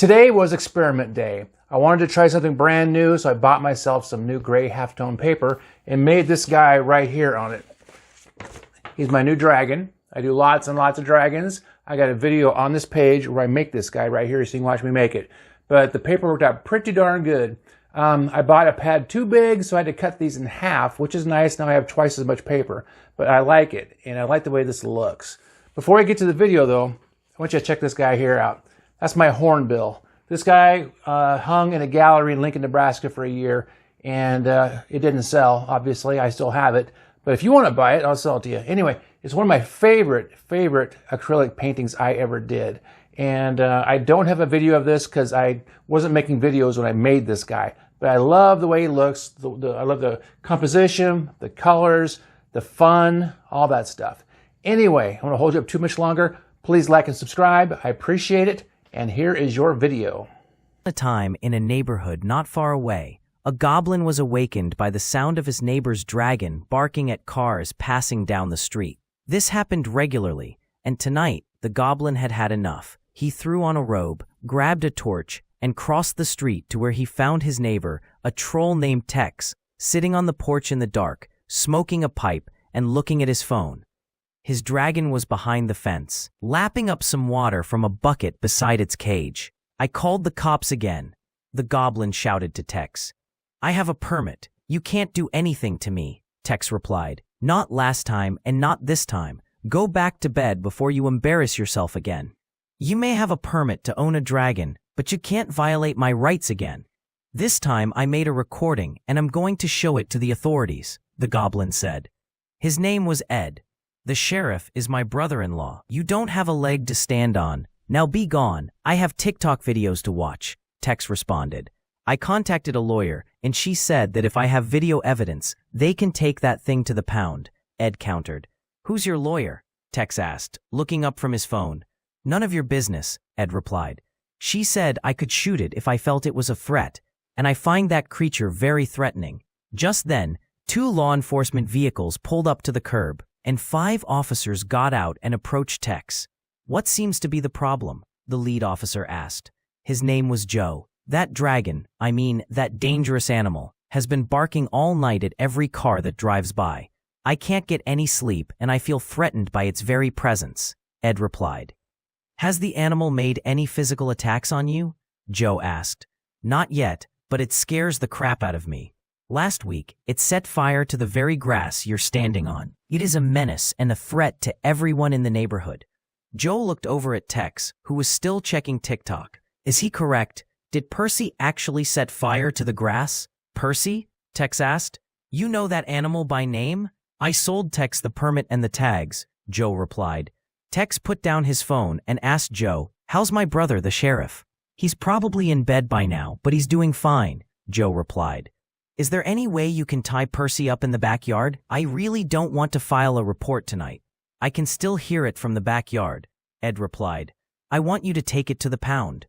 Today was experiment day. I wanted to try something brand new, so I bought myself some new gray halftone paper and made this guy right here on it. He's my new dragon. I do lots and lots of dragons. I got a video on this page where I make this guy right here, so you can watch me make it. But the paper worked out pretty darn good. I bought a pad too big, so I had to cut these in half, which is nice. Now I have twice as much paper, but I like it, and I like the way this looks. Before I get to the video, though, I want you to check this guy here out. That's my hornbill. This guy hung in a gallery in Lincoln, Nebraska for a year, and it didn't sell, obviously. I still have it. But if you want to buy it, I'll sell it to you. Anyway, it's one of my favorite acrylic paintings I ever did. And I don't have a video of this because I wasn't making videos when I made this guy. But I love the way he looks. I love the composition, the colors, the fun, all that stuff. Anyway, I don't want to hold you up too much longer. Please like and subscribe. I appreciate it. And here is your video. A time in a neighborhood not far away, a goblin was awakened by the sound of his neighbor's dragon barking at cars passing down the street. This happened regularly, and tonight the goblin had had enough. He threw on a robe, grabbed a torch, and crossed the street to where he found his neighbor, a troll named Tex, sitting on the porch in the dark, smoking a pipe and looking at his phone. His dragon was behind the fence, lapping up some water from a bucket beside its cage. "I called the cops again," the goblin shouted to Tex. "I have a permit. You can't do anything to me," Tex replied. "Not last time and not this time. Go back to bed before you embarrass yourself again. You may have a permit to own a dragon, but you can't violate my rights again. This time I made a recording and I'm going to show it to the authorities," the goblin said. His name was Ed. "The sheriff is my brother-in-law. You don't have a leg to stand on. Now be gone. I have TikTok videos to watch," Tex responded. "I contacted a lawyer, and she said that if I have video evidence, they can take that thing to the pound," Ed countered. "Who's your lawyer?" Tex asked, looking up from his phone. "None of your business," Ed replied. "She said I could shoot it if I felt it was a threat, and I find that creature very threatening." Just then, 2 law enforcement vehicles pulled up to the curb, and 5 officers got out and approached Tex. "What seems to be the problem?" the lead officer asked. His name was Joe. "That dragon, that dangerous animal, has been barking all night at every car that drives by. I can't get any sleep and I feel threatened by its very presence," Ed replied. "Has the animal made any physical attacks on you?" Joe asked. "Not yet, but it scares the crap out of me. Last week, it set fire to the very grass you're standing on. It is a menace and a threat to everyone in the neighborhood." Joe looked over at Tex, who was still checking TikTok. "Is he correct? Did Percy actually set fire to the grass?" "Percy?" Tex asked. "You know that animal by name?" "I sold Tex the permit and the tags," Joe replied. Tex put down his phone and asked Joe, "How's my brother, the sheriff?" "He's probably in bed by now, but he's doing fine," Joe replied. "Is there any way you can tie Percy up in the backyard? I really don't want to file a report tonight. I can still hear it from the backyard," Ed replied. "I want you to take it to the pound."